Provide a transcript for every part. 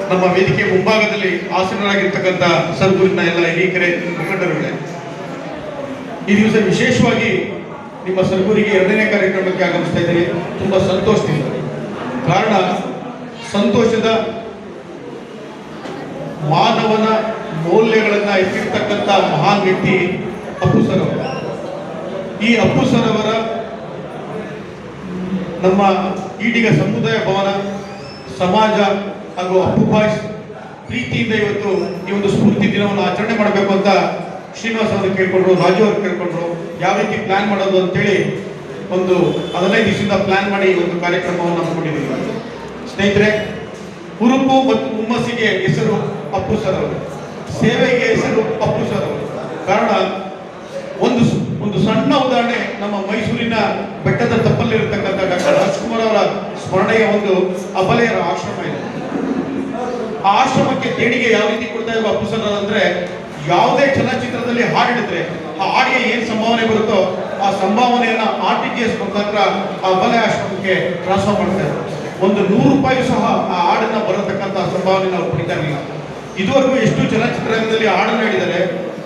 ನಮ್ಮ ವೇದಿಕೆ ಮುಂಭಾಗದಲ್ಲಿ ಆಸೀನರಾಗಿರ್ತಕ್ಕಂಥ ಸದ್ಗುರುವಿನ ಎಲ್ಲ ಹಿರಿಯಕರೇ ಮುಖಂಡರುಗಳೇ, ಈ ದಿವಸ ವಿಶೇಷವಾಗಿ ನಿಮ್ಮ ಸದ್ಗುರಿಗೆ 2ನೇ ಕಾರ್ಯಕ್ರಮಕ್ಕೆ ಆಗಮಿಸ್ತಾ ಇದ್ದೀರಿ. ತುಂಬಾ ಸಂತೋಷದಿಂದ. ಕಾರಣ, ಸಂತೋಷದ ಮಾನವನ ಮೌಲ್ಯಗಳನ್ನ ಎತ್ತಿರ್ತಕ್ಕಂಥ ಮಹಾನ್ ವ್ಯಕ್ತಿ ಅಪ್ಪು ಸರ್ ಅವರು. ಈ ಅಪ್ಪು ಸರ್ ಅವರ ನಮ್ಮ ಈಡಿಗ ಸಮುದಾಯ ಭವನ ಸಮಾಜ ಹಾಗೂ ಅಪ್ಪು ಬಾಯ್ಸ್ ಪ್ರೀತಿಯಿಂದ ಇವತ್ತು ಈ ಒಂದು ಸ್ಫೂರ್ತಿ ದಿನವನ್ನು ಆಚರಣೆ ಮಾಡಬೇಕು ಅಂತ ಶ್ರೀನಿವಾಸ್ ಅವರು ಕೇಳ್ಕೊಂಡ್ರು, ರಾಜು ಅವರು ಕೇಳ್ಕೊಂಡ್ರು. ಯಾವ ರೀತಿ ಪ್ಲಾನ್ ಮಾಡೋದು ಅಂತೇಳಿ ಒಂದು 15 ದಿವಸದಿಂದ ಪ್ಲಾನ್ ಮಾಡಿ ಈ ಒಂದು ಕಾರ್ಯಕ್ರಮವನ್ನು ಹಮ್ಮಿಕೊಂಡಿದ್ದೀವಿ. ಸ್ನೇಹಿತರೆ, ಹುರುಪು ಮತ್ತು ಹುಮ್ಮಸ್ಸಿಗೆ ಹೆಸರು ಅಪ್ಪು ಸರ್ ಅವರು, ಸೇವೆಗೆ ಹೆಸರು ಅಪ್ಪು ಸರ್ ಅವರು. ಕಾರಣ, ಒಂದು ಸಣ್ಣ ಉದಾಹರಣೆ, ನಮ್ಮ ಮೈಸೂರಿನ ಬೆಟ್ಟದ ತಪ್ಪಲ್ಲಿರತಕ್ಕಂಥ ಡಾಕ್ಟರ್ ರಾಜ್ಕುಮಾರ್ ಅವರ ಸ್ಮರಣೆಯ ಒಂದು ಅಬಲೆಯರ ಆಶ್ರಮ ಇದೆ. ಆ ಆಶ್ರಮಕ್ಕೆ ದೇಣಿಗೆ ಯಾವ ರೀತಿ ಕೊಡ್ತಾ ಇರುವ ಅಪ್ಪು ಸರ್ ಅಂದ್ರೆ, ಯಾವುದೇ ಚಲನಚಿತ್ರದಲ್ಲಿ ಹಾಡಿದ್ರೆ ಆ ಹಾಡಿಗೆ ಏನ್ ಸಂಭಾವನೆ ಬರುತ್ತೋ ಆ ಸಂಭಾವನೆಯನ್ನ RTGS ಮುಖಾಂತರ ಆ ಅಬಲೆ ಆಶ್ರಮಕ್ಕೆ ಟ್ರಾನ್ಸ್ಫರ್ ಮಾಡ್ತಾರೆ. ಒಂದು 100 ರೂಪಾಯಿ ಸಹ ಆ ಹಾಡನ್ನ ಬರತಕ್ಕಂಥ ಸಂಭಾವನೆ ನಾವು ಪಡಿತಾ ಇರಲಿಲ್ಲ. ಇದುವರೆಗೂ ಎಷ್ಟು ಚಲನಚಿತ್ರರಂಗದಲ್ಲಿ ಹಾಡನ್ನು ಹೇಳಿದರೆ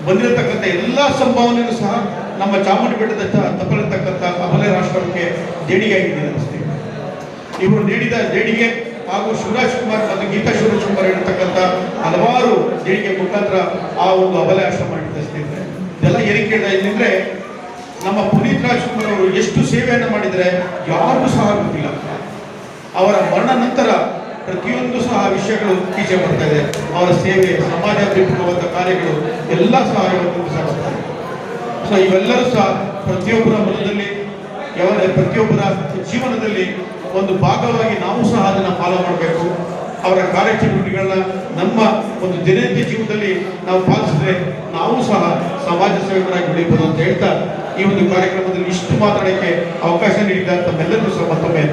ಬಂದಿರತಕ್ಕಂಥ ಎಲ್ಲ ಸಂಭಾವನೆಯೂ ಸಹ ನಮ್ಮ ಚಾಮುಂಡಿ ಬೆಟ್ಟದ ತಪ್ಪಲಿರ್ತಕ್ಕಂಥ ಅಬಲೆ ರಾಷ್ಟ್ರಕ್ಕೆ ದೇಣಿಗೆಯಾಗಿದೆ. ಇವರು ನೀಡಿದ ದೇಣಿಗೆ ಹಾಗೂ ಶಿವರಾಜ್ ಕುಮಾರ್ ಮತ್ತು ಗೀತಾ ಶಿವರಾಜ್ ಕುಮಾರ್ ಇರತಕ್ಕಂಥ ಹಲವಾರು ದೇಣಿಗೆ ಮುಖಾಂತರ ಆ ಒಂದು ಅಬಲೆ ಆಶ್ರಮ ನಡೆಸ್ತಿದ್ದಾರೆ. ಇದೆಲ್ಲ ಏನಕ್ಕೆ ಹೇಳ್ತಾ ಇದ್ದಂದ್ರೆ, ನಮ್ಮ ಪುನೀತ್ ರಾಜ್ಕುಮಾರ್ ಅವರು ಎಷ್ಟು ಸೇವೆಯನ್ನು ಮಾಡಿದರೆ ಯಾರಿಗೂ ಸಹ ಗೊತ್ತಿಲ್ಲ. ಅವರ ಮರಣ ನಂತರ ಪ್ರತಿಯೊಂದು ಸಹ ವಿಷಯಗಳು ಈಚೆ ಬರ್ತಾ ಇದೆ. ಅವರ ಸೇವೆ, ಸಮಾಜಾಭಿಮುಖವಾದ ಕಾರ್ಯಗಳು ಎಲ್ಲ ಸಹ ಇವತ್ತು ಸಹ ಬರ್ತಾ ಇದೆ. ಸೊ ಇವೆಲ್ಲರೂ ಸಹ ಪ್ರತಿಯೊಬ್ಬರ ಮನದಲ್ಲಿ, ಪ್ರತಿಯೊಬ್ಬರ ಜೀವನದಲ್ಲಿ ಒಂದು ಭಾಗವಾಗಿ ನಾವು ಸಹ ಅದನ್ನು ಫಾಲೋ ಮಾಡಬೇಕು. ಅವರ ಕಾರ್ಯಚಟುವಟಿಕೆಗಳನ್ನ ನಮ್ಮ ಒಂದು ದಿನನಿತ್ಯ ಜೀವನದಲ್ಲಿ ನಾವು ಪಾಲಿಸಿದ್ರೆ ನಾವು ಸಹ ಸಮಾಜ ಸೇವಕರಾಗಿ ಬೆಳೀಬಹುದು ಅಂತ ಹೇಳ್ತಾ ಈ ಒಂದು ಕಾರ್ಯಕ್ರಮದಲ್ಲಿ ಇಷ್ಟು ಮಾತಾಡೋಕ್ಕೆ ಅವಕಾಶ ನೀಡಿದ ತಮ್ಮೆಲ್ಲರಿಗೂ ಸಹ ಮತ್ತೊಮ್ಮೆ